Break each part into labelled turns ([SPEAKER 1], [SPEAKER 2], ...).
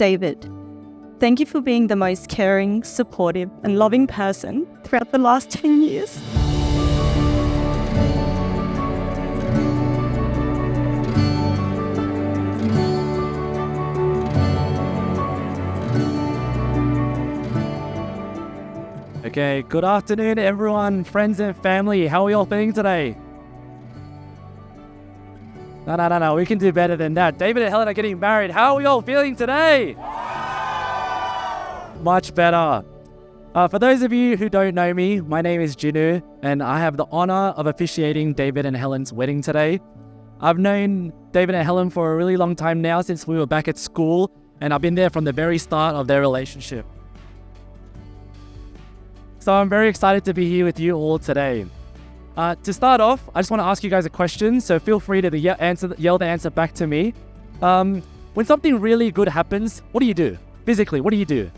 [SPEAKER 1] David, thank you for being the most caring, supportive, and loving person throughout the last 10 years.
[SPEAKER 2] Okay, good afternoon everyone, friends and family. How are you all feeling today? No, we can do better than that. David and Helen are getting married. How are you all feeling today? Much better. For those of you who don't know me, my name is Jinu, and I have the honor of officiating David and Helen's wedding today. I've known David and Helen for a really long time now, since we were back at school, and I've been there from the very start of their relationship. So I'm very excited to be here with you all today. To start off, I just want to ask you guys a question, so feel free to yell the answer back to me. When something really good happens, what do you do? Physically, what do you do?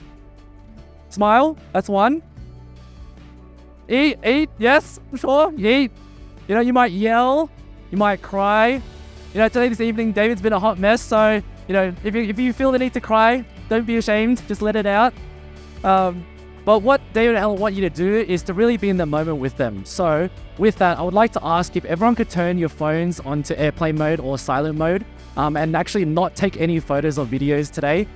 [SPEAKER 2] Smile, that's one. Eat, yes, sure, you eat. You know, you might yell, you might cry. You know, this evening, David's been a hot mess, so, you know, if you feel the need to cry, don't be ashamed, just let it out. But what David and Helen want you to do is to really be in the moment with them. So with that, I would like to ask if everyone could turn your phones onto airplane mode or silent mode and actually not take any photos or videos today.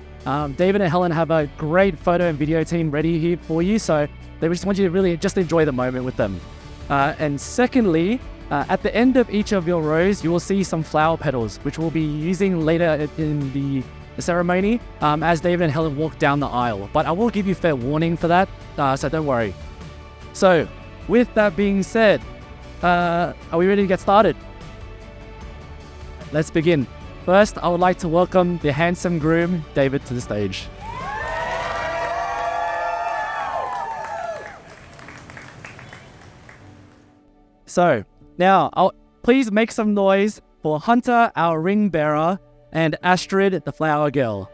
[SPEAKER 2] David and Helen have a great photo and video team ready here for you. So they just want you to really just enjoy the moment with them. And secondly, at the end of each of your rows, you will see some flower petals, which we'll be using later in the ceremony as David and Helen walk down the aisle. But I will give you fair warning for that, so don't worry. So with that being said, are we ready to get started? Let's begin. First, I would like to welcome the handsome groom, David, to the stage. So now, please make some noise for Hunter, our ring bearer, and Astrid, the flower girl.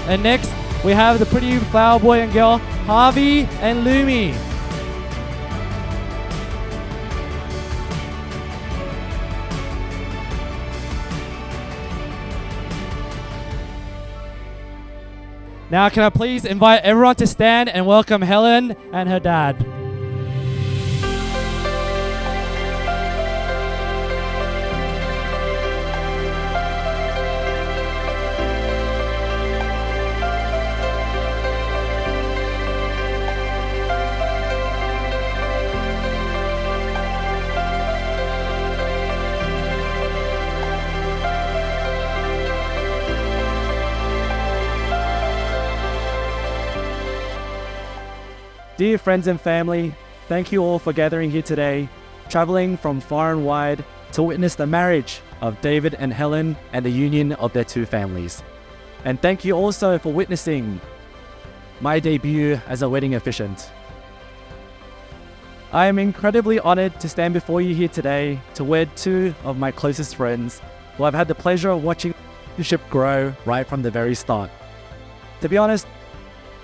[SPEAKER 3] And next, we have the pretty flower boy and girl, Harvey and Lumi. Now, can I please invite everyone to stand and welcome Helen and her dad.
[SPEAKER 2] Dear friends and family, thank you all for gathering here today, traveling from far and wide to witness the marriage of David and Helen and the union of their two families. And thank you also for witnessing my debut as a wedding officiant. I am incredibly honored to stand before you here today to wed two of my closest friends who I've had the pleasure of watching the relationship grow right from the very start. To be honest,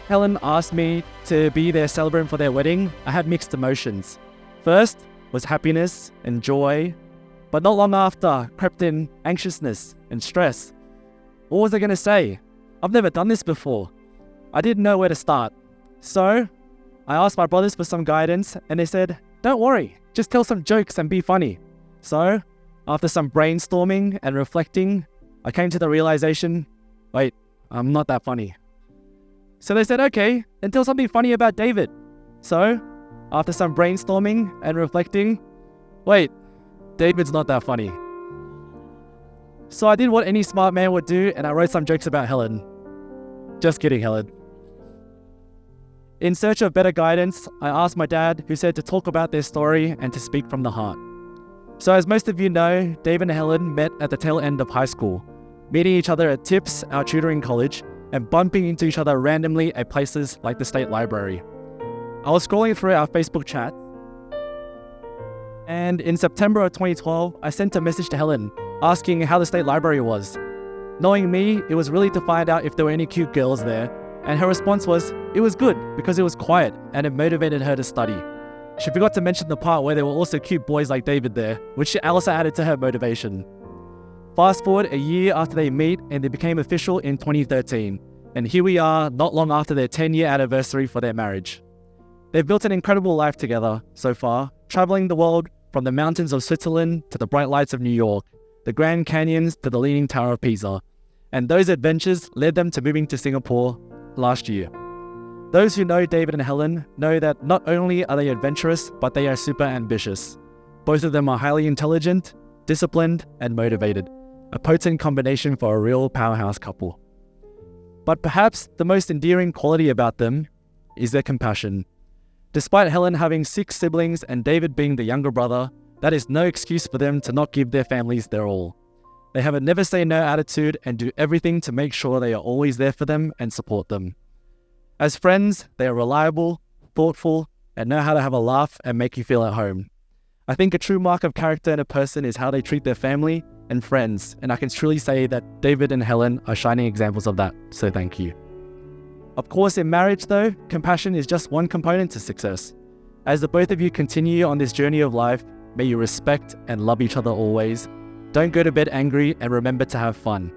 [SPEAKER 2] Helen asked me to be their celebrant for their wedding. I had mixed emotions. First was happiness and joy, but not long after crept in anxiousness and stress. What was I going to say? I've never done this before. I didn't know where to start. So I asked my brothers for some guidance, and they said, don't worry, just tell some jokes and be funny. So after some brainstorming and reflecting, I came to the realization, wait, I'm not that funny. So they said, okay, then tell something funny about David. So, after some brainstorming and reflecting, wait, David's not that funny. So I did what any smart man would do, and I wrote some jokes about Helen. Just kidding, Helen. In search of better guidance, I asked my dad, who said to talk about their story and to speak from the heart. So as most of you know, David and Helen met at the tail end of high school, meeting each other at TIPS, our tutoring college, and bumping into each other randomly at places like the State Library. I was scrolling through our Facebook chat, and in September of 2012, I sent a message to Helen asking how the State Library was. Knowing me, it was really to find out if there were any cute girls there, And her response was, it was good because it was quiet and it motivated her to study. She forgot to mention the part where there were also cute boys like David there, which she also added to her motivation. Fast forward a year after they meet and they became official in 2013. And here we are, not long after their 10-year anniversary for their marriage. They've built an incredible life together so far, traveling the world from the mountains of Switzerland to the bright lights of New York, the Grand Canyons to the Leaning Tower of Pisa. And those adventures led them to moving to Singapore last year. Those who know David and Helen know that not only are they adventurous, but they are super ambitious. Both of them are highly intelligent, disciplined, and motivated. A potent combination for a real powerhouse couple. But perhaps the most endearing quality about them is their compassion. Despite Helen having 6 siblings and David being the younger brother, that is no excuse for them to not give their families their all. They have a never say no attitude and do everything to make sure they are always there for them and support them. As friends, they are reliable, thoughtful, and know how to have a laugh and make you feel at home. I think a true mark of character in a person is how they treat their family and friends, and I can truly say that David and Helen are shining examples of that, so thank you. Of course, in marriage though, compassion is just one component to success. As the both of you continue on this journey of life, may you respect and love each other always. Don't go to bed angry and remember to have fun.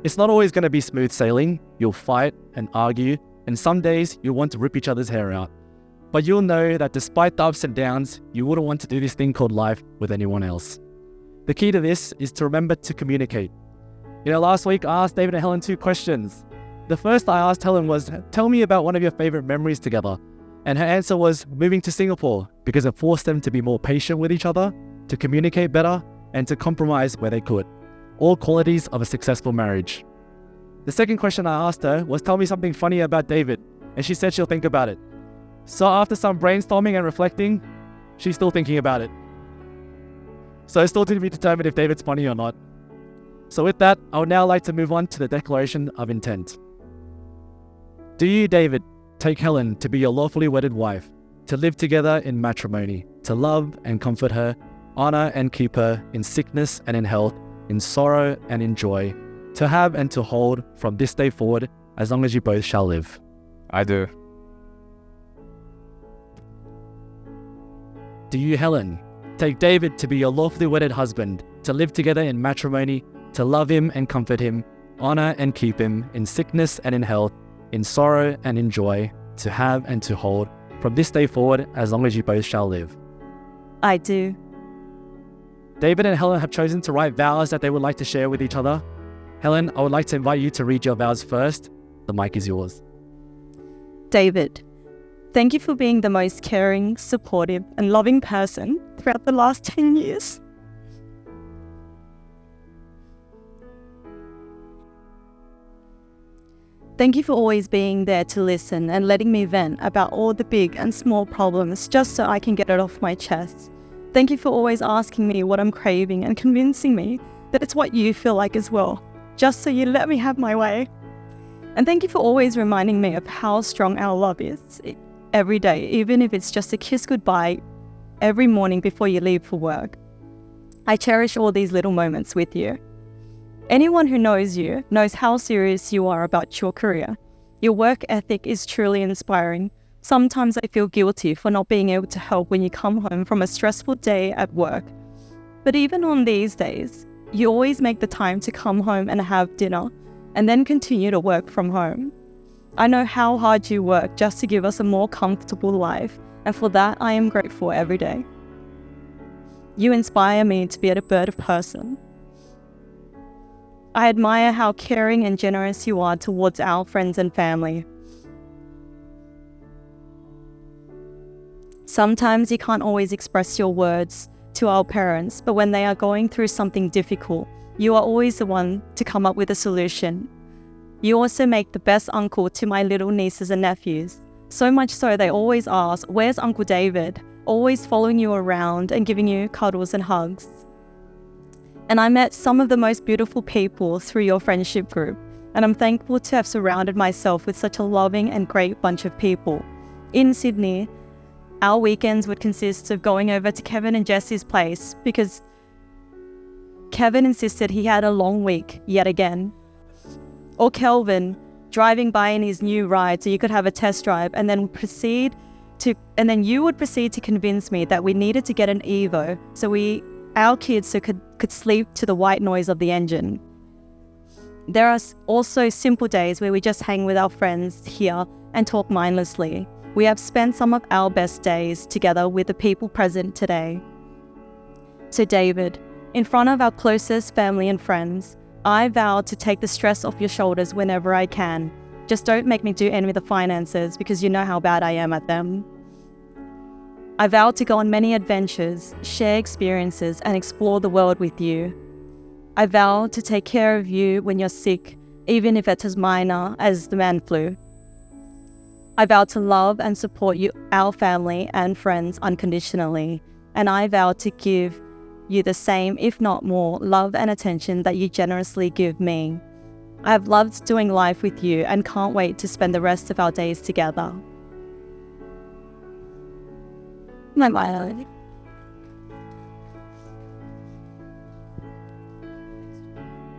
[SPEAKER 2] It's not always going to be smooth sailing. You'll fight and argue, and some days you'll want to rip each other's hair out. But you'll know that despite the ups and downs, you wouldn't want to do this thing called life with anyone else. The key to this is to remember to communicate. Last week I asked David and Helen 2 questions. The first I asked Helen was, tell me about one of your favorite memories together. And her answer was moving to Singapore because it forced them to be more patient with each other, to communicate better, and to compromise where they could. All qualities of a successful marriage. The second question I asked her was, tell me something funny about David. And she said she'll think about it. So after some brainstorming and reflecting, she's still thinking about it. So it's still to be determined if David's funny or not. So with that, I would now like to move on to the declaration of intent. Do you, David, take Helen to be your lawfully wedded wife, to live together in matrimony, to love and comfort her, honor and keep her in sickness and in health, in sorrow and in joy, to have and to hold from this day forward as long as you both shall live?
[SPEAKER 4] I do.
[SPEAKER 2] Do you, Helen, take David to be your lawfully wedded husband, to live together in matrimony, to love him and comfort him, honor and keep him in sickness and in health, in sorrow and in joy, to have and to hold from this day forward as long as you both shall live?
[SPEAKER 1] I do.
[SPEAKER 2] David and Helen have chosen to write vows that they would like to share with each other. Helen, I would like to invite you to read your vows first. The mic is yours.
[SPEAKER 1] David, thank you for being the most caring, supportive, and loving person throughout the last 10 years. Thank you for always being there to listen and letting me vent about all the big and small problems just so I can get it off my chest. Thank you for always asking me what I'm craving and convincing me that it's what you feel like as well, just so you let me have my way. And thank you for always reminding me of how strong our love is every day, even if it's just a kiss goodbye every morning before you leave for work. I cherish all these little moments with you. Anyone who knows you knows how serious you are about your career. Your work ethic is truly inspiring. Sometimes I feel guilty for not being able to help when you come home from a stressful day at work. But even on these days, you always make the time to come home and have dinner, and then continue to work from home. I know how hard you work just to give us a more comfortable life, and for that I am grateful every day. You inspire me to be a better person. I admire how caring and generous you are towards our friends and family. Sometimes you can't always express your words to our parents, but when they are going through something difficult, you are always the one to come up with a solution. You also make the best uncle to my little nieces and nephews. So much so they always ask, "Where's Uncle David?" Always following you around and giving you cuddles and hugs. And I met some of the most beautiful people through your friendship group, and I'm thankful to have surrounded myself with such a loving and great bunch of people. In Sydney, our weekends would consist of going over to Kevin and Jesse's place because Kevin insisted he had a long week yet again. Or Kelvin, driving by in his new ride so you could have a test drive, and then you would proceed to convince me that we needed to get an Evo so our kids could sleep to the white noise of the engine. There are also simple days where we just hang with our friends here and talk mindlessly. We have spent some of our best days together with the people present today. So David, in front of our closest family and friends, I vow to take the stress off your shoulders whenever I can. Just don't make me do any of the finances because you know how bad I am at them. I vow to go on many adventures, share experiences, and explore the world with you. I vow to take care of you when you're sick, even if it's as minor as the man flu. I vow to love and support you, our family and friends unconditionally, and I vow to give you the same, if not more, love and attention that you generously give me. I have loved doing life with you and can't wait to spend the rest of our days together. My biology.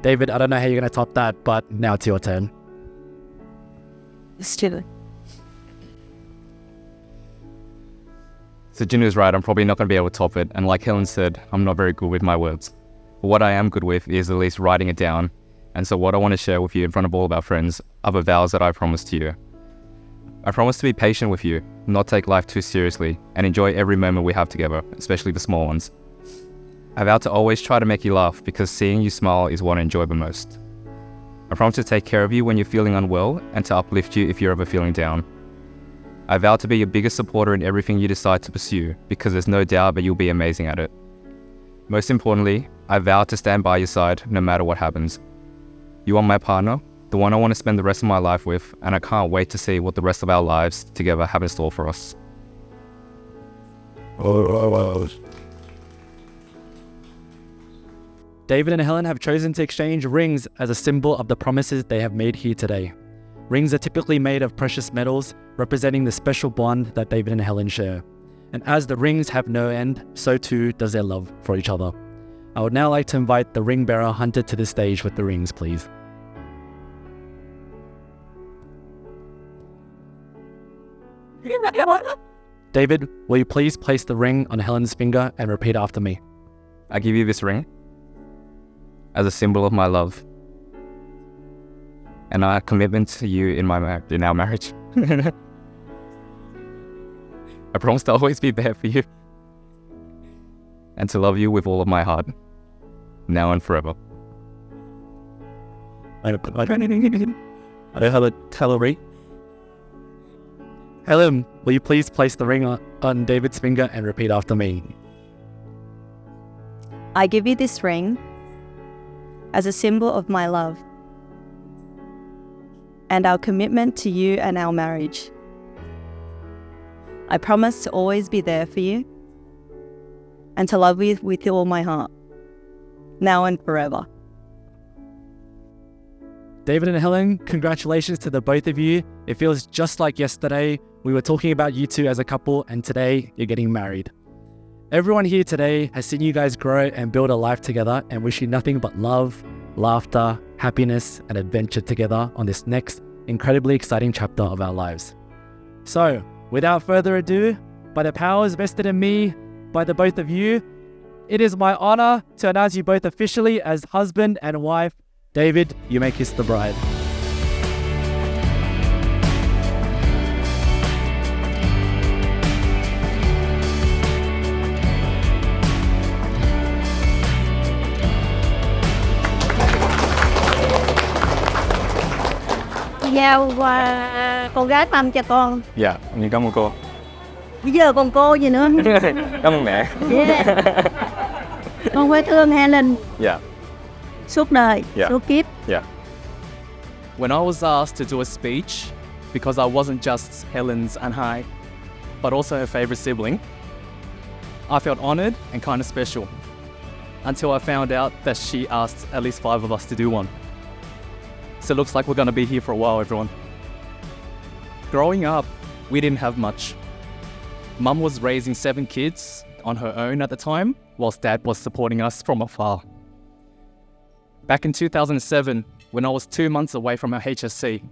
[SPEAKER 2] David, I don't know how you're going to top that, but now it's your turn.
[SPEAKER 1] Still.
[SPEAKER 4] So Jinu's right, I'm probably not going to be able to top it, and like Helen said, I'm not very good with my words. But what I am good with is at least writing it down, and so what I want to share with you in front of all of our friends are the vows that I promised to you. I promise to be patient with you, not take life too seriously, and enjoy every moment we have together, especially the small ones. I vow to always try to make you laugh because seeing you smile is what I enjoy the most. I promise to take care of you when you're feeling unwell and to uplift you if you're ever feeling down. I vow to be your biggest supporter in everything you decide to pursue because there's no doubt that you'll be amazing at it. Most importantly, I vow to stand by your side no matter what happens. You are my partner, the one I want to spend the rest of my life with, and I can't wait to see what the rest of our lives together have in store for us.
[SPEAKER 2] David and Helen have chosen to exchange rings as a symbol of the promises they have made here today. Rings are typically made of precious metals, representing the special bond that David and Helen share. And as the rings have no end, so too does their love for each other. I would now like to invite the ring bearer Hunter to the stage with the rings, please. David, will you please place the ring on Helen's finger and repeat after me?
[SPEAKER 4] I give you this ring as a symbol of my love and our commitment to you in our marriage. I promise to always be there for you and to love you with all of my heart, now and forever.
[SPEAKER 2] I don't have a calorie. Helen, will you please place the ring on David's finger and repeat after me?
[SPEAKER 1] I give you this ring as a symbol of my love and our commitment to you and our marriage. I promise to always be there for you and to love you with all my heart, now and forever.
[SPEAKER 2] David and Helen, congratulations to the both of you. It feels just like yesterday. We were talking about you two as a couple, and today you're getting married. Everyone here today has seen you guys grow and build a life together, and wish you nothing but love, laughter, happiness, and adventure together on this next incredibly exciting chapter of our lives. So, without further ado, by the powers vested in me by the both of you, it is my honor to announce you both officially as husband and wife. David, you may kiss the bride.
[SPEAKER 5] Giao con gái mâm cho con.
[SPEAKER 4] Dạ, mình cảm ơn cô.
[SPEAKER 5] Bây giờ còn cô gì nữa?
[SPEAKER 4] Cảm ơn mẹ.
[SPEAKER 5] Yeah. Con phải thương Helen
[SPEAKER 4] Dạ.
[SPEAKER 5] suốt đời,
[SPEAKER 4] Yeah.
[SPEAKER 5] suốt kiếp.
[SPEAKER 4] Yeah.
[SPEAKER 6] When I was asked to do a speech, because I wasn't just Helen's and I, but also her favourite sibling, I felt honoured and kind of special, until I found out that she asked at least 5 of us to do one. So it looks like we're going to be here for a while, everyone. Growing up, we didn't have much. Mum was raising 7 kids on her own at the time, whilst Dad was supporting us from afar. Back in 2007, when I was 2 months away from our HSC,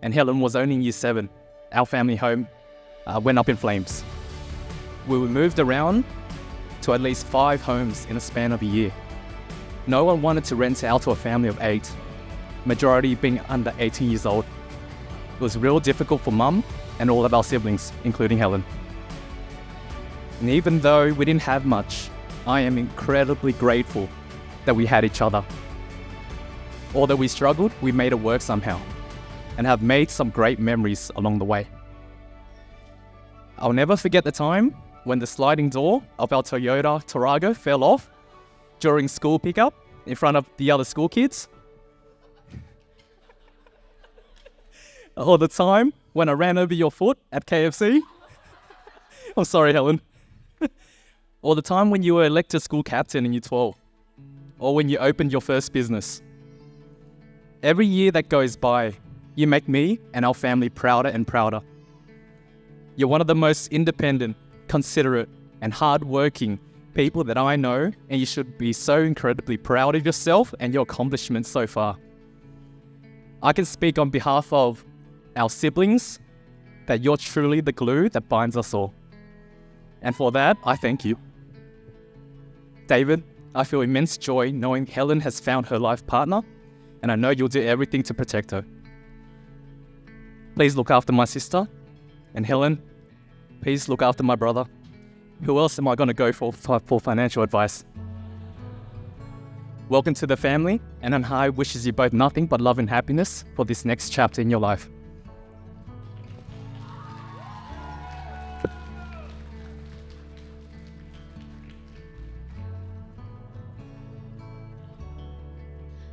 [SPEAKER 6] and Helen was only in year 7, our family home went up in flames. We were moved around to at least 5 homes in a span of a year. No one wanted to rent out to a family of 8, majority being under 18 years old. It was real difficult for Mum and all of our siblings, including Helen. And even though we didn't have much, I am incredibly grateful that we had each other. Although we struggled, we made it work somehow, and have made some great memories along the way. I'll never forget the time when the sliding door of our Toyota Tarago fell off during school pickup in front of the other school kids. Or the time when I ran over your foot at KFC. I'm sorry, Helen. Or the time when you were elected school captain in year 12. Or when you opened your first business. Every year that goes by, you make me and our family prouder and prouder. You're one of the most independent, considerate, and hard-working people that I know, and you should be so incredibly proud of yourself and your accomplishments so far. I can speak on behalf of our siblings that you're truly the glue that binds us all. And for that, I thank you. David, I feel immense joy knowing Helen has found her life partner, and I know you'll do everything to protect her. Please look after my sister, and Helen, please look after my brother. Who else am I going to go for financial advice? Welcome to the family, and Anhai wishes you both nothing but love and happiness for this next chapter in your life.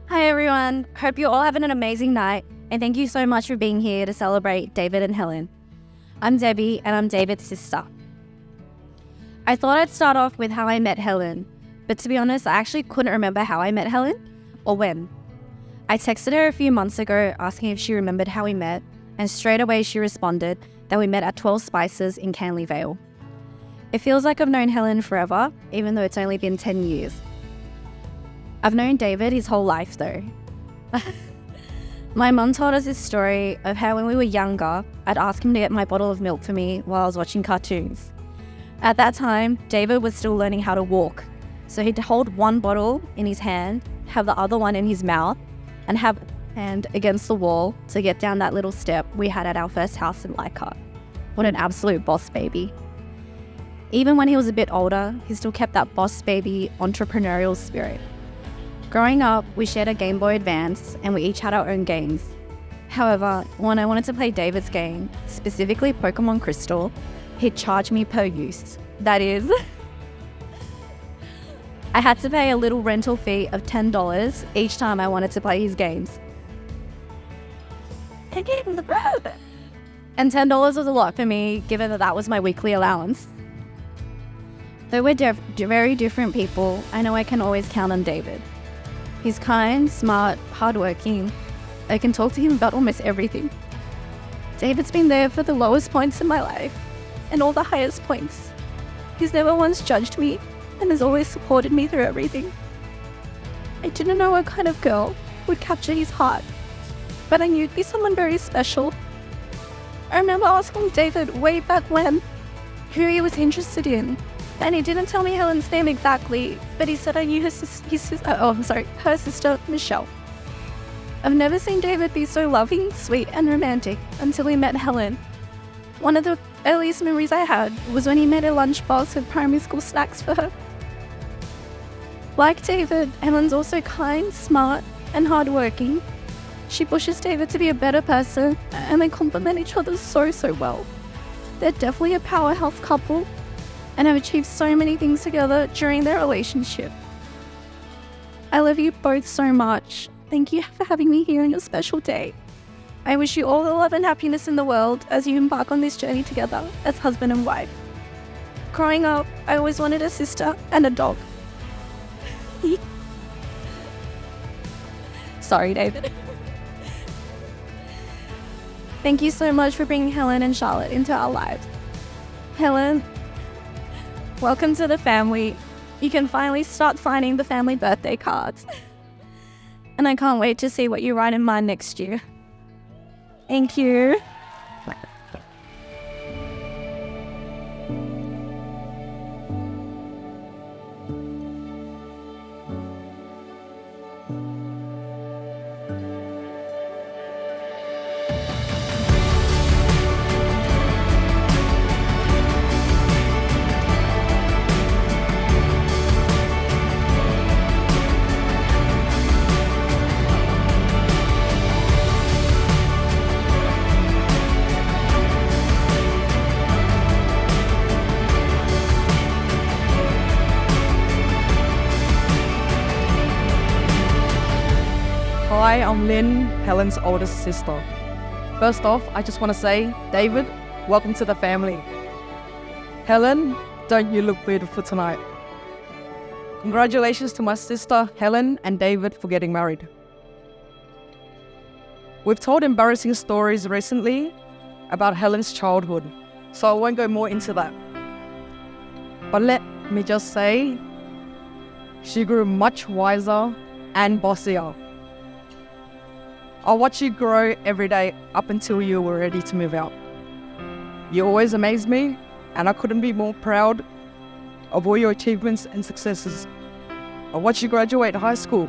[SPEAKER 5] Hi everyone, hope you're all having an amazing night, and thank you so much for being here to celebrate David and Helen. I'm Debbie, and I'm David's sister. I thought I'd start off with how I met Helen, but to be honest, I actually couldn't remember how I met Helen, or when. I texted her a few months ago asking if she remembered how we met, and straight away she responded that we met at 12 Spices in Canley Vale. It feels like I've known Helen forever, even though it's only been 10 years. I've known David his whole life though. My mum told us this story of how when we were younger, I'd ask him to get my bottle of milk for me while I was watching cartoons. At that time, David was still learning how to walk, so he'd hold one bottle in his hand, have the other one in his mouth, and have a hand against the wall to get down that little step we had at our first house in Leichhardt. What an absolute boss baby. Even when he was a bit older, he still kept that boss baby entrepreneurial spirit. Growing up, we shared a Game Boy Advance and we each had our own games. However, when I wanted to play David's game, specifically Pokemon Crystal, he'd charge me per use. That is, I had to pay a little rental fee of $10 each time I wanted to play his games. And $10 was a lot for me, given that that was my weekly allowance. Though we're very different people, I know I can always count on David. He's kind, smart, hardworking. I can talk to him about almost everything. David's been there for the lowest points in my life and all the highest points. He's never once judged me and has always supported me through everything. I didn't know what kind of girl would capture his heart, but I knew he'd be someone very special. I remember asking David way back when who he was interested in, and he didn't tell me Helen's name exactly, but he said I knew her sister, Michelle. I've never seen David be so loving, sweet, and romantic until he met Helen. One of the earliest memories I had was when he made a lunchbox with primary school snacks for her. Like David, Helen's also kind, smart, and hardworking. She pushes David to be a better person, and they complement each other so well. They're definitely a powerhouse couple, and have achieved so many things together during their relationship. I love you both so much. Thank you for having me here on your special day. I wish you all the love and happiness in the world as you embark on this journey together as husband and wife. Growing up, I always wanted a sister and a dog. Sorry, David. Thank you so much for bringing Helen and Charlotte into our lives. Helen, welcome to the family. You can finally start signing the family birthday cards. And I can't wait to see what you write in mine next year.
[SPEAKER 1] Thank you.
[SPEAKER 7] Hi, I'm Lynn, Helen's oldest sister. First off, I just want to say, David, welcome to the family. Helen, don't you look beautiful tonight? Congratulations to my sister, Helen, and David for getting married. We've told embarrassing stories recently about Helen's childhood, so I won't go more into that. But let me just say, she grew much wiser and bossier. I watched you grow every day up until you were ready to move out. You always amaze me, and I couldn't be more proud of all your achievements and successes. I watched you graduate high school,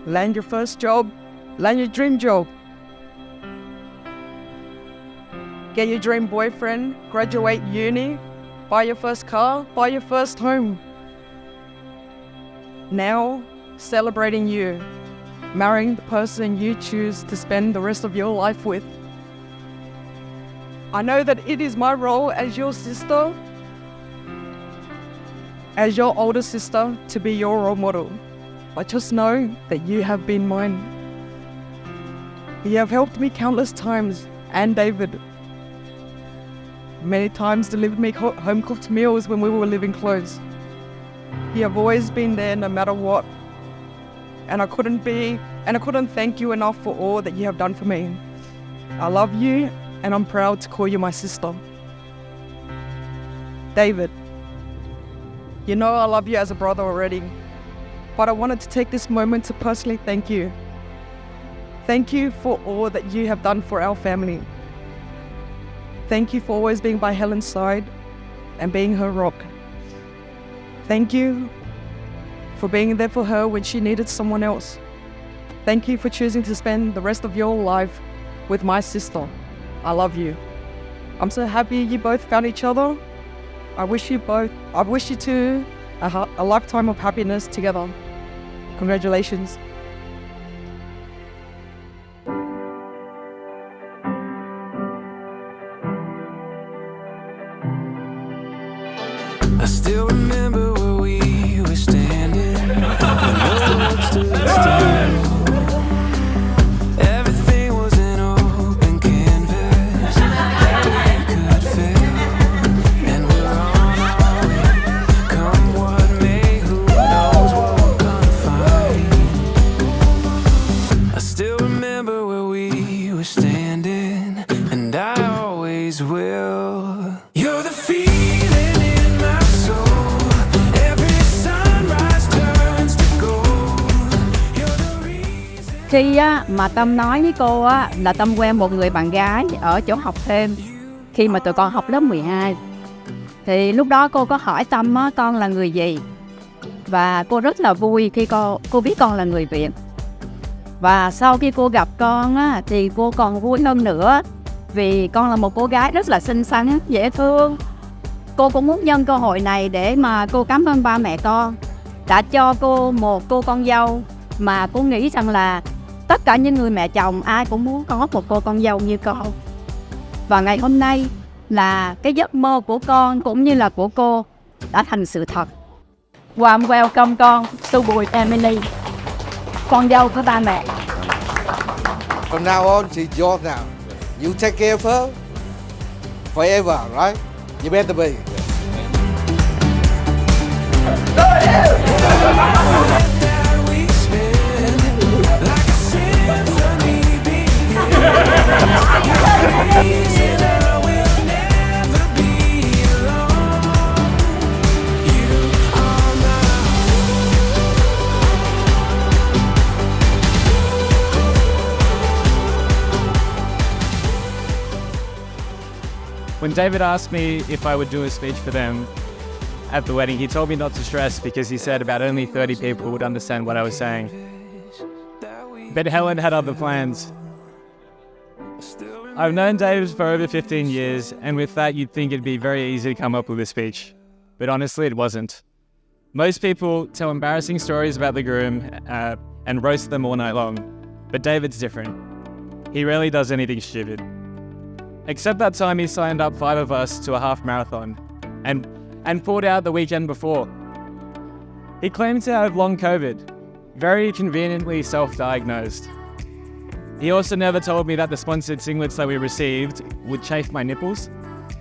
[SPEAKER 7] land your first job, land your dream job, get your dream boyfriend, graduate uni, buy your first car, buy your first home. Now, celebrating you, marrying the person you choose to spend the rest of your life with. I know that it is my role as your sister, as your older sister, to be your role model. But just know that you have been mine. You have helped me countless times, and David. Many times delivered me home-cooked meals when we were living close. You have always been there no matter what. And I couldn't thank you enough for all that you have done for me. I love you, and I'm proud to call you my sister. David, you know I love you as a brother already, but I wanted to take this moment to personally thank you. Thank you for all that you have done for our family. Thank you for always being by Helen's side and being her rock. Thank you for being there for her when she needed someone else. Thank you for choosing to spend the rest of your life with my sister. I love you. I'm so happy you both found each other. I wish you two a lifetime of happiness together. Congratulations.
[SPEAKER 8] I still remember where we were standing, when the road stood still. Everything was an open canvas that we could fill, and we're on our way. Come what may, who knows what we're gonna find. I still remember where we were standing, and I always will. You're the feeling in my soul. Every sunrise turns to gold. You're the reason.
[SPEAKER 9] Khi mà Tâm nói với cô là Tâm quen một người bạn gái ở chỗ học thêm khi mà tụi con học lớp 12. Thì lúc đó cô có hỏi Tâm con là người gì. Và cô rất là vui khi cô biết con là người Việt. Và sau khi cô gặp con thì cô còn vui hơn nữa vì con là một cô gái rất là xinh xắn, dễ thương. Cô cũng muốn nhân cơ hội này để mà cô cảm ơn ba mẹ con đã cho cô một cô con dâu mà cô nghĩ rằng là tất cả những người mẹ chồng ai cũng muốn có một cô con dâu như cô. Và ngày hôm nay là cái giấc mơ của con cũng như là của cô đã thành sự thật. Warm welcome con to Bùi Emily, con dâu của ba mẹ.
[SPEAKER 10] From now on, she's yours now. You take care of her forever, right? You better be.
[SPEAKER 8] That we spend like a symphony begins. You're the reason I will never be alone. You are my
[SPEAKER 11] When David asked me if I would do a speech for them at the wedding, he told me not to stress because he said about only 30 people would understand what I was saying. But Helen had other plans. I've known David for over 15 years, and with that you'd think it'd be very easy to come up with a speech. But honestly, it wasn't. Most people tell embarrassing stories about the groom and roast them all night long. But David's different. He rarely does anything stupid. Except that time he signed up 5 of us to a half marathon and pulled out the weekend before. He claimed to have long COVID, very conveniently self-diagnosed. He also never told me that the sponsored singlets that we received would chafe my nipples,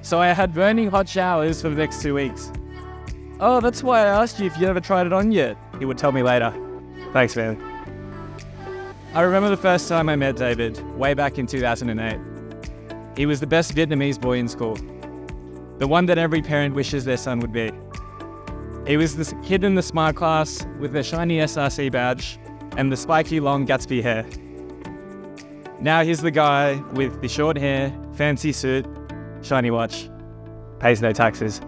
[SPEAKER 11] so I had burning hot showers for the next 2 weeks. Oh, that's why I asked you if you ever tried it on yet, he would tell me later. Thanks, man. I remember the first time I met David, way back in 2008. He was the best Vietnamese boy in school, the one that every parent wishes their son would be. He was the kid in the smart class with the shiny SRC badge and the spiky long Gatsby hair. Now he's the guy with the short hair, fancy suit, shiny watch, pays no taxes.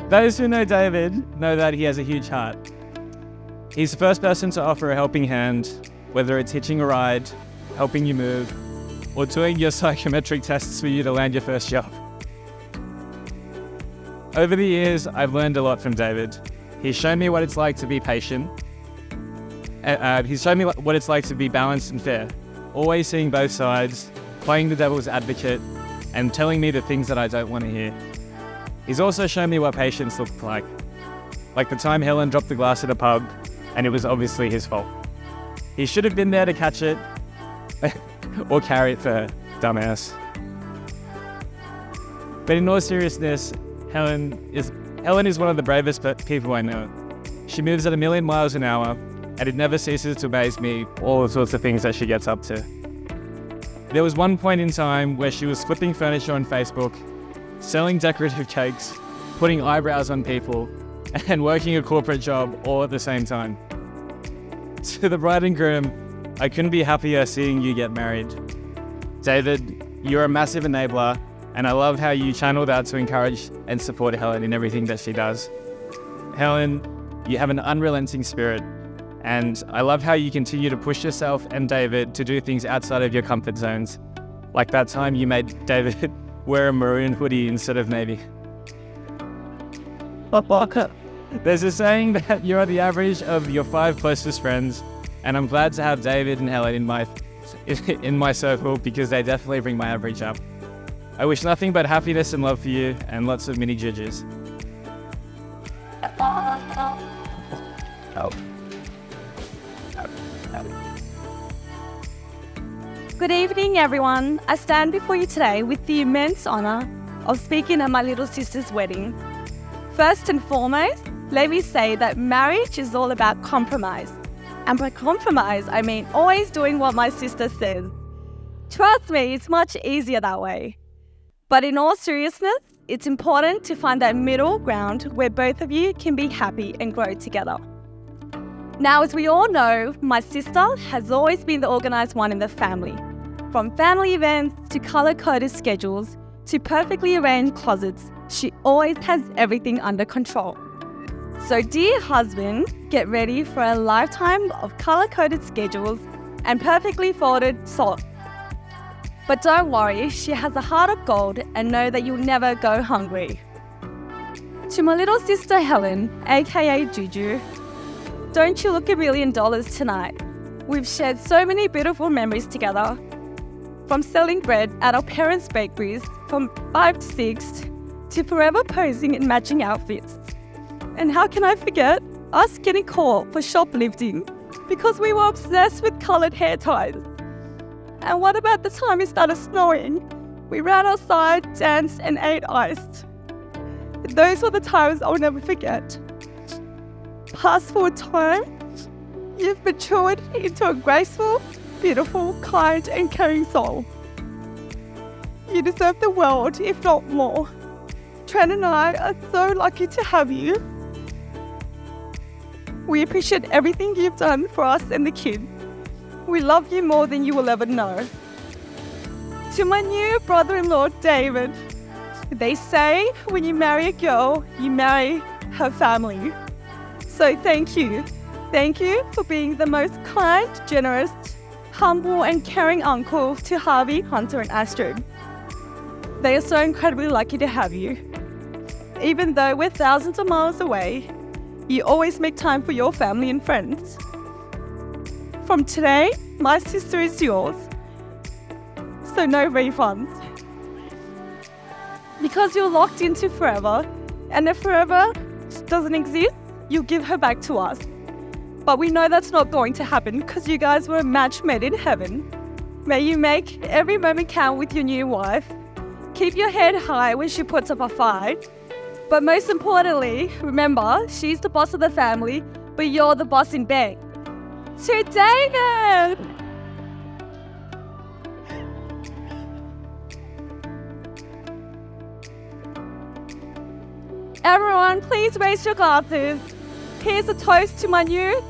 [SPEAKER 11] Those who know David know that he has a huge heart. He's the first person to offer a helping hand, whether it's hitching a ride, helping you move, or doing your psychometric tests for you to land your first job. Over the years, I've learned a lot from David. He's shown me what it's like to be patient. He's shown me what it's like to be balanced and fair, always seeing both sides, playing the devil's advocate, and telling me the things that I don't want to hear. He's also shown me what patience looks like the time Helen dropped the glass at a pub, and it was obviously his fault. He should have been there to catch it, or carry it for her, dumbass. But in all seriousness, Helen is one of the bravest people I know. She moves at 1,000,000 miles an hour, and it never ceases to amaze me all the sorts of things that she gets up to. There was one point in time where she was flipping furniture on Facebook, selling decorative cakes, putting eyebrows on people, and working a corporate job all at the same time. To the bride and groom, I couldn't be happier seeing you get married. David, you're a massive enabler, and I love how you channel that to encourage and support Helen in everything that she does. Helen, you have an unrelenting spirit, and I love how you continue to push yourself and David to do things outside of your comfort zones. Like that time you made David wear a maroon hoodie instead of navy. There's a saying that you're the average of your 5 closest friends, and I'm glad to have David and Helen in my circle because they definitely bring my average up. I wish nothing but happiness and love for you and lots of mini judges.
[SPEAKER 1] Good evening, everyone. I stand before you today with the immense honour of speaking at my little sister's wedding. First and foremost, let me say that marriage is all about compromise. And by compromise, I mean always doing what my sister says. Trust me, it's much easier that way. But in all seriousness, it's important to find that middle ground where both of you can be happy and grow together. Now, as we all know, my sister has always been the organised one in the family. From family events to colour-coded schedules to perfectly arranged closets, she always has everything under control. So dear husband, get ready for a lifetime of colour-coded schedules and perfectly folded salt. But don't worry, she has a heart of gold and know that you'll never go hungry. To my little sister Helen, aka Juju, don't you look $1 million tonight? We've shared so many beautiful memories together. From selling bread at our parents' bakeries from 5 to 6 to forever posing in matching outfits. And how can I forget us getting caught for shoplifting because we were obsessed with coloured hair ties? And what about the time it started snowing? We ran outside, danced and ate ice. Those were the times I'll never forget. Past forward time, you've matured into a graceful, beautiful, kind and caring soul. You deserve the world, if not more. Tran and I are so lucky to have you. We appreciate everything you've done for us and the kids. We love you more than you will ever know. To my new brother-in-law, David. They say when you marry a girl, you marry her family. So thank you. Thank you for being the most kind, generous, humble and caring uncle to Harvey, Hunter and Astrid. They are so incredibly lucky to have you. Even though we're thousands of miles away, you always make time for your family and friends. From today, my sister is yours. So no refunds. Because you're locked into forever, and if forever doesn't exist, you'll give her back to us. But we know that's not going to happen because you guys were a match made in heaven. May you make every moment count with your new wife. Keep your head high when she puts up a fight. But most importantly, remember, she's the boss of the family, but you're the boss in bed. To David! Everyone, please raise your glasses. Here's a toast to my new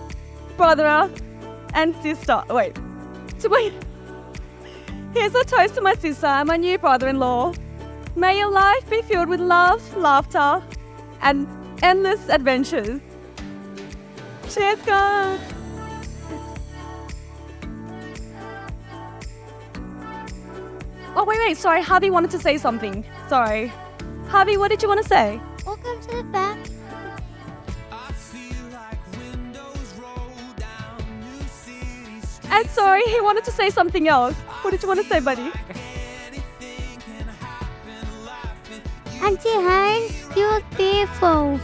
[SPEAKER 1] brother and sister. Here's a toast to my sister and my new brother-in-law. May your life be filled with love, laughter, and endless adventures. Cheers, guys. Oh, wait, sorry. Harvey wanted to say something. Sorry. Harvey, what did you want to say?
[SPEAKER 12] Welcome to the back.
[SPEAKER 1] And sorry, he wanted to say something else. What did you want to say, buddy?
[SPEAKER 12] Auntie Helen, you look beautiful.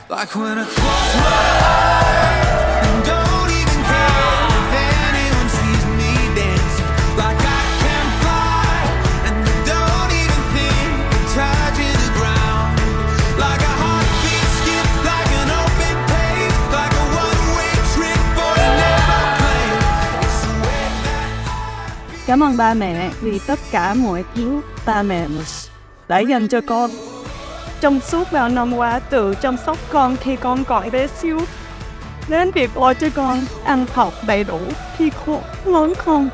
[SPEAKER 8] Like when I close my eyes and don't even care if anyone sees me dancing. Like I can fly and I don't even think of touching the ground. Like a heartbeat skip, like an open page, like a one-way trip on an airplane. It's the way that
[SPEAKER 1] Cảm ơn ba mẹ vì tất cả mọi thứ ba mẹ đã dành cho con. Trong suốt bao năm qua, từ chăm sóc con khi con còn bé xíu, đến việc lo cho con ăn học đầy đủ khi con lớn con.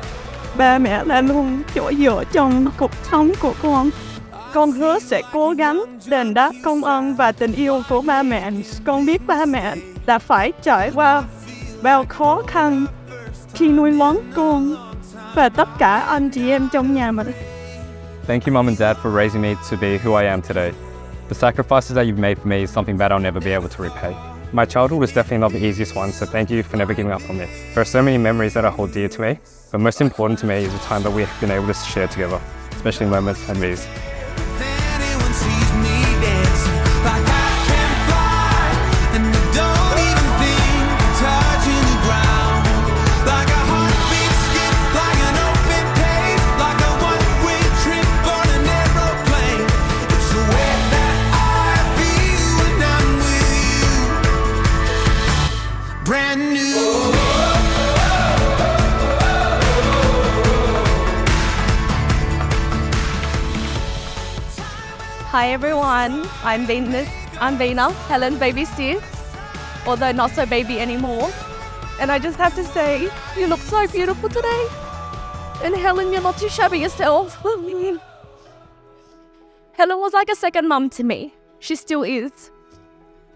[SPEAKER 1] Ba mẹ là luôn chỗ dựa trong cuộc sống của con. Con hứa sẽ cố gắng đền đáp công ơn và tình yêu của ba mẹ. Con biết ba mẹ đã phải trải qua bao khó khăn khi nuôi lớn con và tất cả anh chị em trong nhà mình.
[SPEAKER 4] Thank you, Mum and Dad, for raising me to be who I am today. The sacrifices that you've made for me is something that I'll never be able to repay. My childhood was definitely not the easiest one, so thank you for never giving up on me. There are so many memories that I hold dear to me, but most important to me is the time that we've been able to share together, especially moments like these.
[SPEAKER 8] anyone sees me dancing. Like I can fly and I don't even think of touching the ground. Like a heartbeat skip, like an open page, like a one-way trip on an aeroplane. It's the way that I feel when I'm with you. Brand new.
[SPEAKER 1] Hi everyone, I'm Vina, Helen baby sis, although not so baby anymore. And I just have to say, you look so beautiful today. And Helen, you're not too shabby yourself. Helen was like a second mum to me. She still is.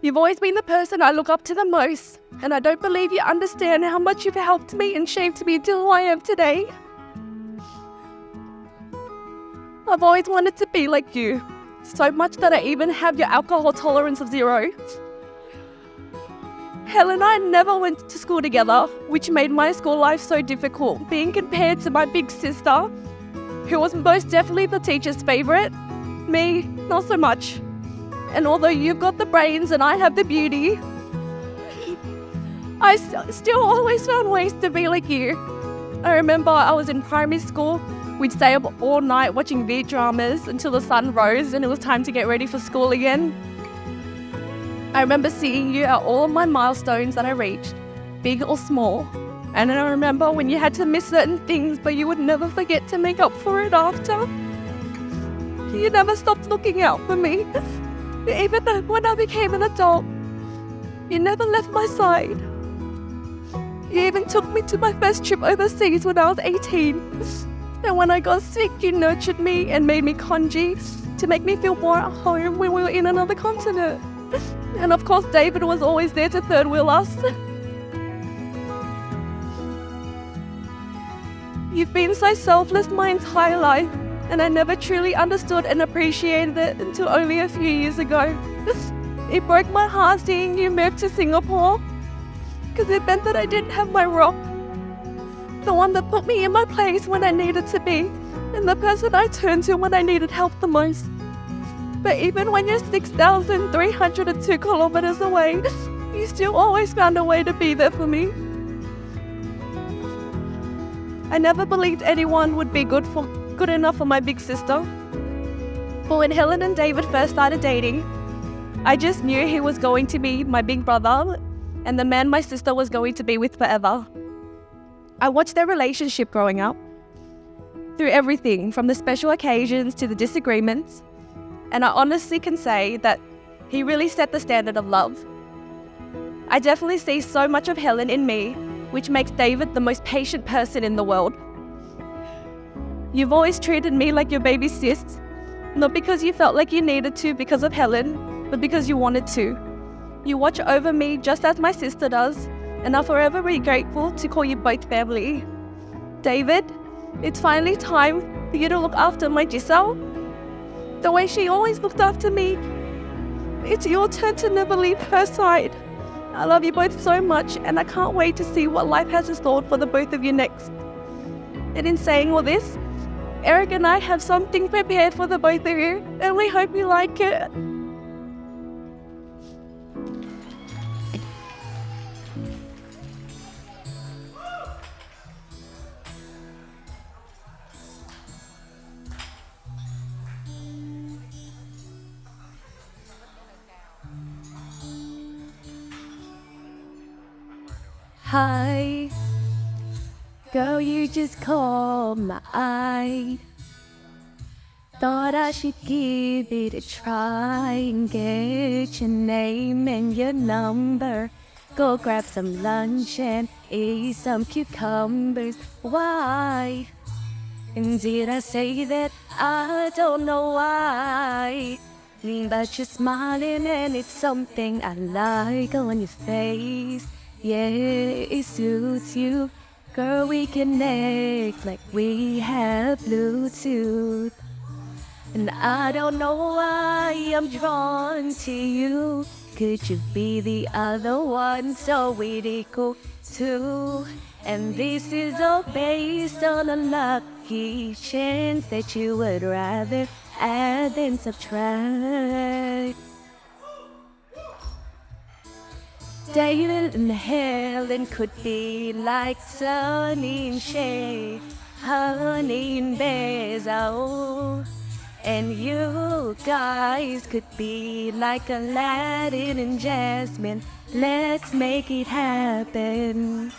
[SPEAKER 1] You've always been the person I look up to the most, and I don't believe you understand how much you've helped me and shaped me to who I am today. I've always wanted to be like you. So much that I even have your alcohol tolerance of 0. Helen and I never went to school together, which made my school life so difficult, being compared to my big sister, who was most definitely the teacher's favourite. Me, not so much. And although you've got the brains and I have the beauty, I still always found ways to be like you. I remember I was in primary school. We'd stay up all night watching Vid dramas until the sun rose and it was time to get ready for school again. I remember seeing you at all of my milestones that I reached, big or small. And I remember when you had to miss certain things, but you would never forget to make up for it after. You never stopped looking out for me.
[SPEAKER 5] Even though when I became an adult, you never left my side. You even took me to my first trip overseas when I was 18. And when I got sick, you nurtured me and made me congee to make me feel more at home when we were in another continent. And of course, David was always there to third wheel us. You've been so selfless my entire life, and I never truly understood and appreciated it until only a few years ago. It broke my heart seeing you move to Singapore, because it meant that I didn't have my rock, the one that put me in my place when I needed to be, and the person I turned to when I needed help the most. But even when you're 6,302 kilometers away, you still always found a way to be there for me. I never believed anyone would be good enough for my big sister. But when Helen and David first started dating, I just knew he was going to be my big brother and the man my sister was going to be with forever. I watched their relationship growing up, through everything from the special occasions to the disagreements, and I honestly can say that he really set the standard of love. I definitely see so much of Helen in me, which makes David the most patient person in the world. You've always treated me like your baby sis, not because you felt like you needed to because of Helen, but because you wanted to. You watch over me just as my sister does, and I'll forever be grateful to call you both family. David, it's finally time for you to look after my Giselle. The way she always looked after me. It's your turn to never leave her side. I love you both so much, and I can't wait to see what life has in store for the both of you next. And in saying all this, Eric and I have something prepared for the both of you, and we hope you like it. Hi, girl, you just caught my eye. Thought I should give it a try and get your name and your number. Go grab some lunch and eat some cucumbers. Why? And did I say that? I don't know why. But you're smiling and it's something I like on your face. Yeah, it suits you. Girl, we connect like we have Bluetooth. And I don't know why I'm drawn to you. Could you be the other one so we'd equal two? And this is all based on a lucky chance that you would rather add than subtract. David and Helen could be like Sunny and Shay, Honey and Basil. And you guys could be like Aladdin and Jasmine. Let's make it happen.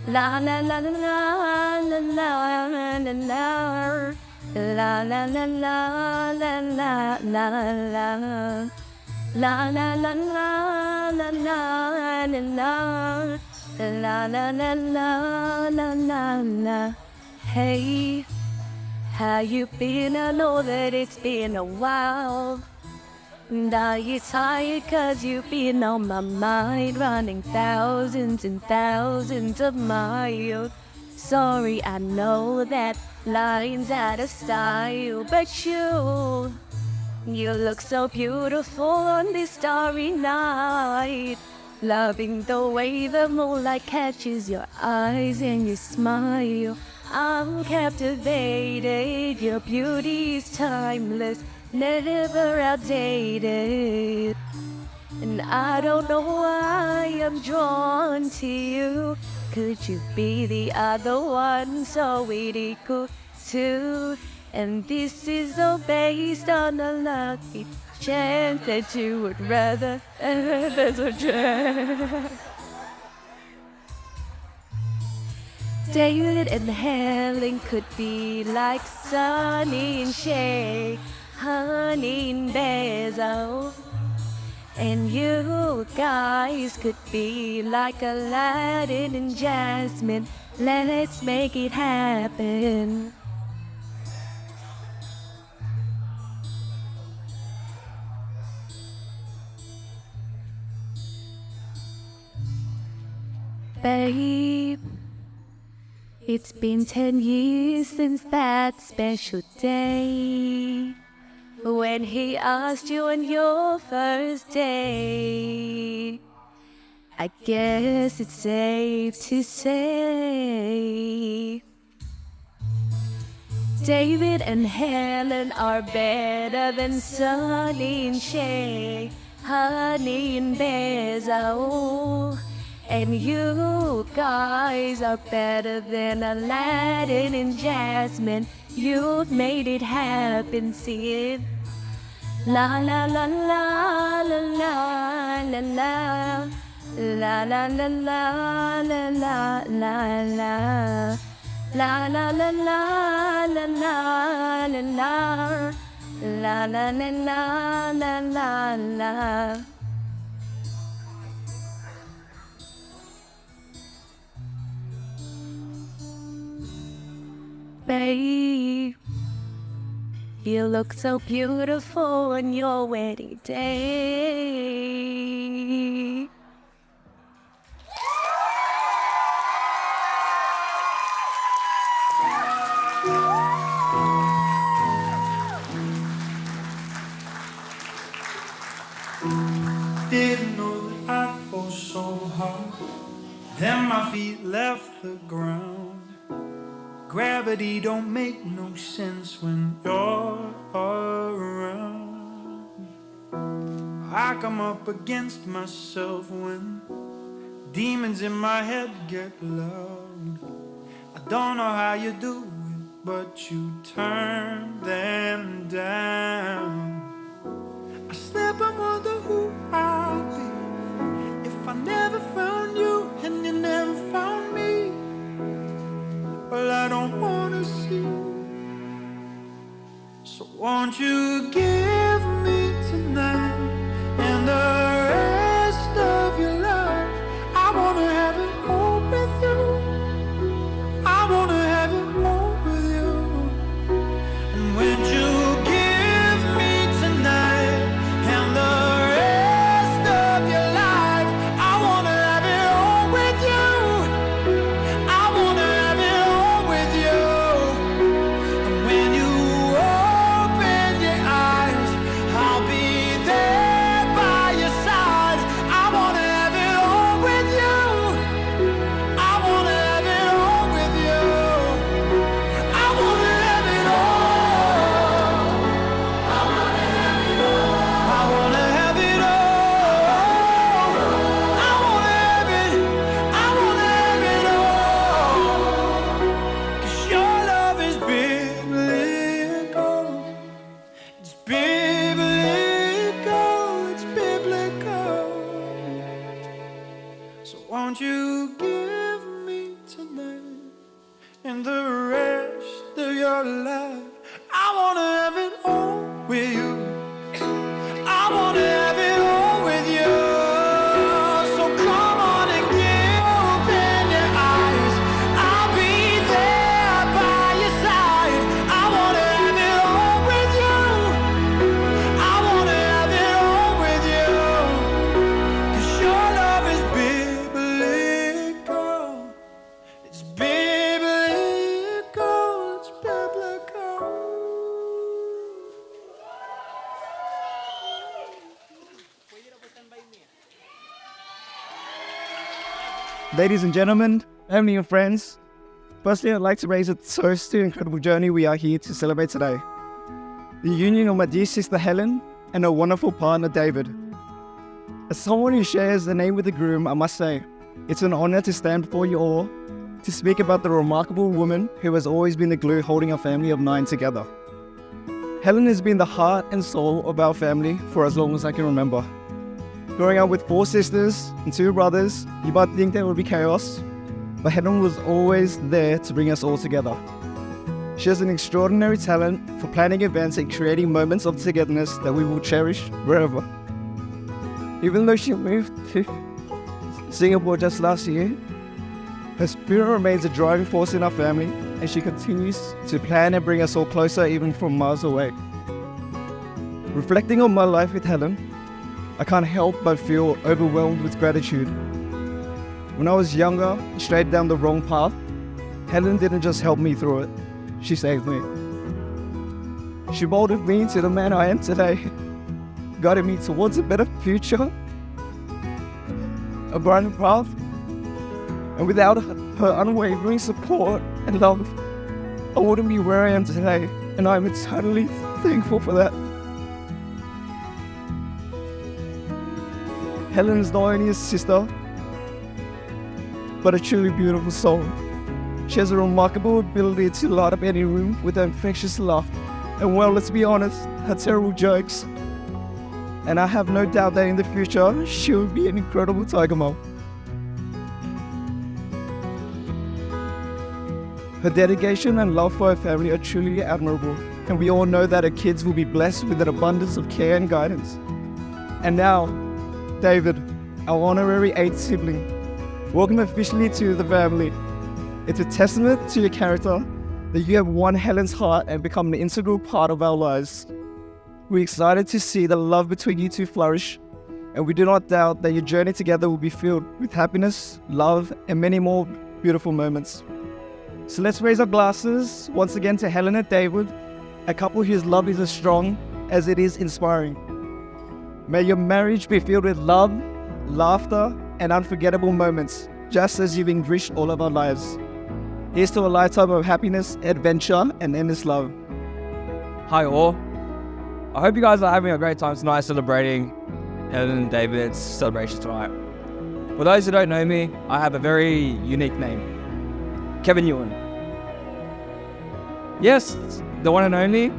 [SPEAKER 5] La la la la la la la la la la la la la la la la. La la la la la la la la la la la la la. Hey, how you been? I know that it's been a while. And are you tired? 'Cause you've been on my mind, running thousands and thousands of miles. Sorry, I know that line's out of style, but you look so beautiful on this starry night. Loving the way the moonlight catches your eyes and you smile. I'm captivated, your beauty's timeless, never outdated. And I don't know why I'm drawn to you. Could you be the other one so we'd equal two? And this is all based on a lucky chance that you would rather there's a chance. David and Helen could be like Sunny and Shay,
[SPEAKER 13] honey and basil. And you guys could be like Aladdin and Jasmine. Let's make it happen. Babe, it's been 10 years since that special day when he asked you on your first day. I guess it's safe to say David and Helen are better than Sunny and Shay, honey and basil. And you guys are better than Aladdin and Jasmine. You've made it happen, see it. La la la la la la la la. La la la la la la la la. La la la la la la la la. La la la la la la la. Babe, you look so beautiful on your wedding day.
[SPEAKER 14] Didn't know that I'd fall so hard. Then my feet left the ground. Gravity don't make no sense when you're around. I come up against myself when demons in my head get loud. I don't know how you do it, but you turn them down. I slip and wonder who I'd be if I never found you and you never found me. Well, I don't wanna see. So won't you give me tonight and the rest of your life? I wanna have it all with you. I wanna have it all with you. And when you give me tonight and the rest of your life, I wanna have it all with you. I wanna have it all with you. And when you open your eyes, I'll be there by your side. I wanna have it all with you. I wanna have it all with you. I wanna have it all. I wanna have it all. I wanna have it all. I wanna have it. I wanna have it all. 'Cause your love is biblical. It's biblical. It's biblical. So won't you give me tonight and the rest of your life? I wanna have it all with you. I wanna have it all with you. So come on and open your eyes. I'll be there by your side. I wanna have it all with you. I wanna have it all with you. 'Cause your love is biblical. It's biblical. It's biblical.
[SPEAKER 15] Ladies and gentlemen, family and friends, firstly I'd like to raise a toast to the incredible journey we are here to celebrate today. The union of my dear sister Helen and her wonderful partner David. As someone who shares the name with the groom, I must say, it's an honor to stand before you all to speak about the remarkable woman who has always been the glue holding our family of 9 together. Helen has been the heart and soul of our family for as long as I can remember. Growing up with 4 sisters and 2 brothers, you might think there would be chaos, but Helen was always there to bring us all together. She has an extraordinary talent for planning events and creating moments of togetherness that we will cherish forever. Even though she moved to Singapore just last year, her spirit remains a driving force in our family, and she continues to plan and bring us all closer even from miles away. Reflecting on my life with Helen, I can't help but feel overwhelmed with gratitude. When I was younger, straight down the wrong path, Helen didn't just help me through it, she saved me. She molded me into the man I am today, guiding me towards a better future, a brighter path, and without her unwavering support and love, I wouldn't be where I am today, and I'm eternally thankful for that. Helen is not only a sister, but a truly beautiful soul. She has a remarkable ability to light up any room with her infectious laugh, and well, let's be honest, her terrible jokes. And I have no doubt that in the future, she will be an incredible tiger mom. Her dedication and love for her family are truly admirable, and we all know that her kids will be blessed with an abundance of care and guidance. And now, David, our honorary 8th sibling, welcome officially to the family. It's a testament to your character that you have won Helen's heart and become an integral part of our lives. We're excited to see the love between you two flourish, and we do not doubt that your journey together will be filled with happiness, love, and many more beautiful moments. So let's raise our glasses once again to Helen and David, a couple whose love is as strong as it is inspiring. May your marriage be filled with love, laughter, and unforgettable moments, just as you've enriched all of our lives. Here's to a lifetime of happiness, adventure, and endless love.
[SPEAKER 6] Hi all. I hope you guys are having a great time tonight celebrating Helen and David's celebration tonight. For those who don't know me, I have a very unique name. Kevin Ewan. Yes, the one and only,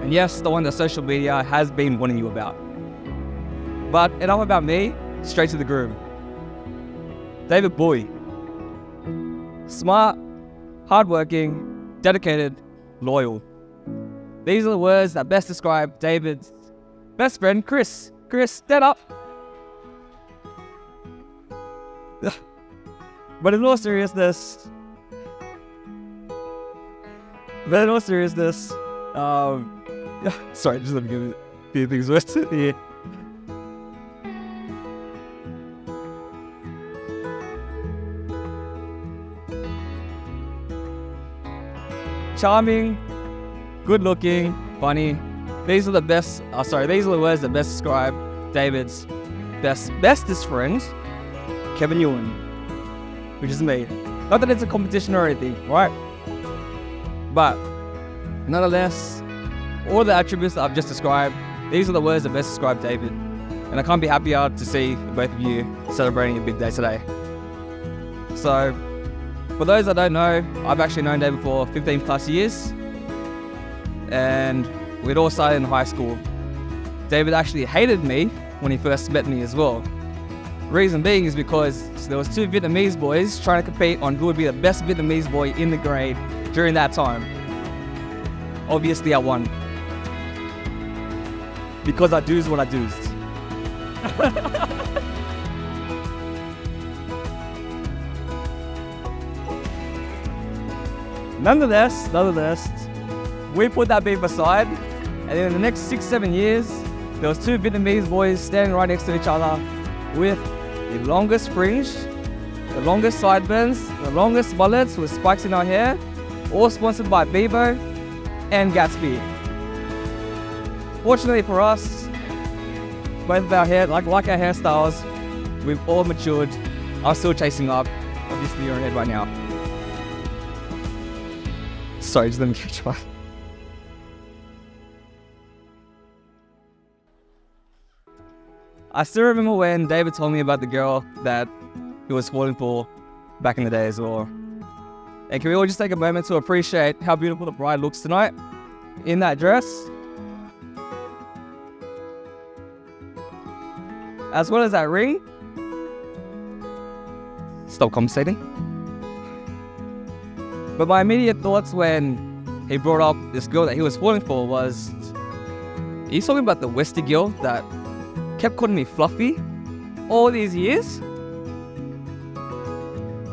[SPEAKER 6] and yes, the one that social media has been warning you about. But enough about me, straight to the groom. David Boy. Smart, hardworking, dedicated, loyal. These are the words that best describe David's best friend, Chris. Chris, stand up. But in all seriousness, sorry, just let me give a few things worse here. Charming, good looking, funny. These are the words that best describe David's bestest friend, Kevin Ewan, which is me. Not that it's a competition or anything, right? But nonetheless, all the attributes that I've just described, these are the words that best describe David. And I can't be happier to see both of you celebrating a big day today. So, for those that don't know, I've actually known David for 15 plus years. And we'd all started in high school. David actually hated me when he first met me as well. Reason being is because there was two Vietnamese boys trying to compete on who would be the best Vietnamese boy in the grade during that time. Obviously I won. Because I do's what I do's. Nonetheless, we put that beef aside, and in the next 6-7 years, there was two Vietnamese boys standing right next to each other with the longest fringe, the longest sideburns, the longest mullets with spikes in our hair, all sponsored by Bebo and Gatsby. Fortunately for us, both of our hair, like our hairstyles, we've all matured. I'm still chasing up. Obviously, you're ahead right now. Sorry, just let me catch my... I still remember when David told me about the girl that he was falling for back in the day as well. And can we all just take a moment to appreciate how beautiful the bride looks tonight in that dress? As well as that ring. Stop compensating. But my immediate thoughts when he brought up this girl that he was falling for was, he's talking about the Westie girl that kept calling me Fluffy all these years.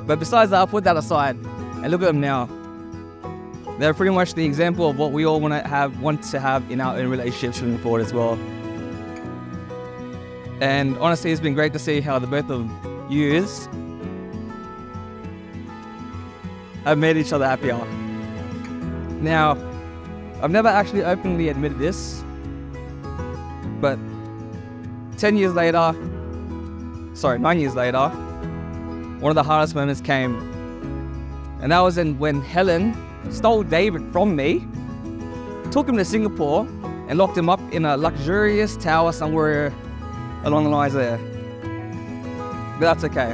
[SPEAKER 6] But besides that, I'll put that aside and look at them now. They're pretty much the example of what we all want to have in our own relationships moving forward as well. And honestly, it's been great to see how the both of yous have made each other happier. Now, I've never actually openly admitted this, but 9 years later, one of the hardest moments came. And that was when Helen stole David from me, took him to Singapore, and locked him up in a luxurious tower somewhere along the lines there. But that's okay.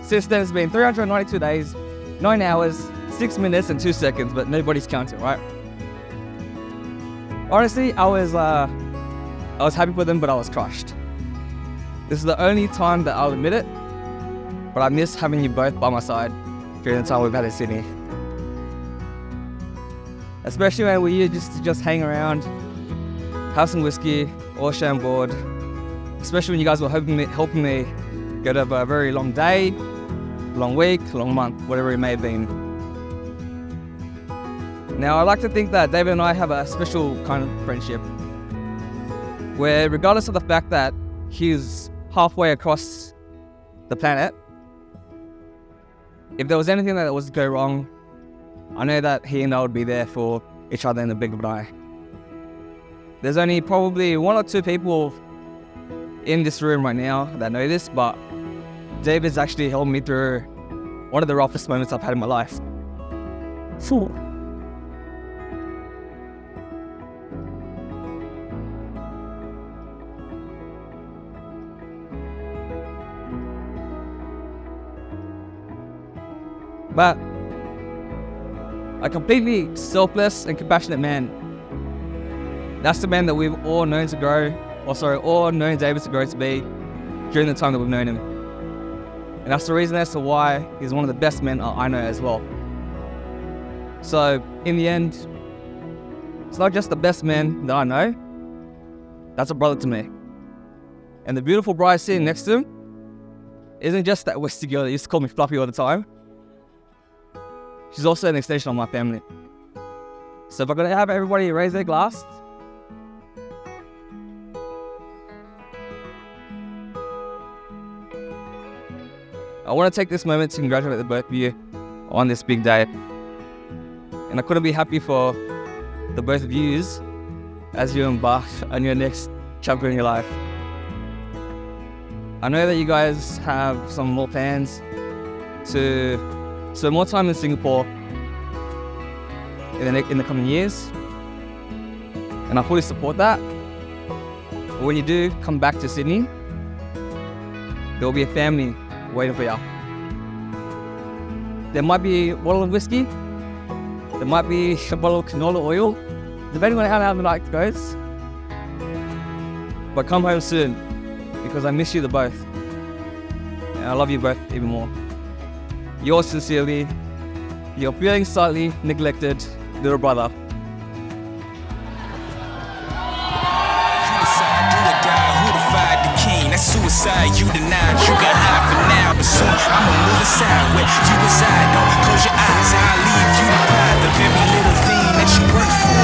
[SPEAKER 6] Since then, it's been 392 days, 9 hours, 6 minutes, and 2 seconds, but nobody's counting, right? Honestly, I was happy for them, but I was crushed. This is the only time that I'll admit it, but I miss having you both by my side during the time we've had in Sydney. Especially when we used to just hang around, have some whiskey, or share on board. Especially when you guys were helping me get over a very long day, long week, long month, whatever it may have been. Now, I like to think that David and I have a special kind of friendship, where regardless of the fact that he's halfway across the planet, if there was anything that was to go wrong, I know that he and I would be there for each other in the blink of an eye. There's only probably 1 or 2 people in this room right now that know this, but David's actually helped me through one of the roughest moments I've had in my life. Fool. But a completely selfless and compassionate man. That's the man that we've all known to grow, all known David to grow to be during the time that we've known him. And that's the reason as to why he's one of the best men I know as well. So, in the end, it's not just the best man that I know, that's a brother to me. And the beautiful bride sitting next to him isn't just that Westie girl that used to call me Fluffy all the time. She's also an extension of my family. So if I'm gonna have everybody raise their glass. I want to take this moment to congratulate the both of you on this big day. And I couldn't be happy for the both of yous as you embark on your next chapter in your life. I know that you guys have some more plans to spend more time in Singapore in the coming years, and I fully support that. But when you do come back to Sydney, there will be a family waiting for you. There might be a bottle of whiskey, there might be a bottle of canola oil, depending on how the night goes. But come home soon, because I miss you the both, and I love you both even more. Yours sincerely, your feeling slightly neglected little brother.
[SPEAKER 8] You decide, do or die, who defied the king? That's suicide, you denied. You got high for now, but soon I'ma move aside where you reside. Don't close your eyes, I'll leave you deprived of every little thing that you work for.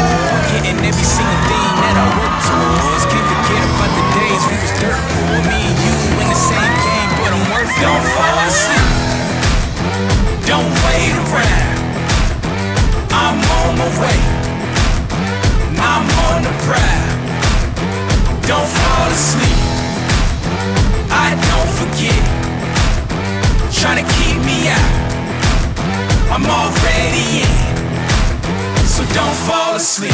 [SPEAKER 8] Getting every single thing that I work towards. Can't forget about the days we was dirt poor. Me and you in the same game, but I'm worth it. Don't fall asleep. Don't wait around. I'm on my way. I'm on the prowl. Don't fall asleep. I don't forget. Trying to keep me out. I'm already in. So don't fall asleep.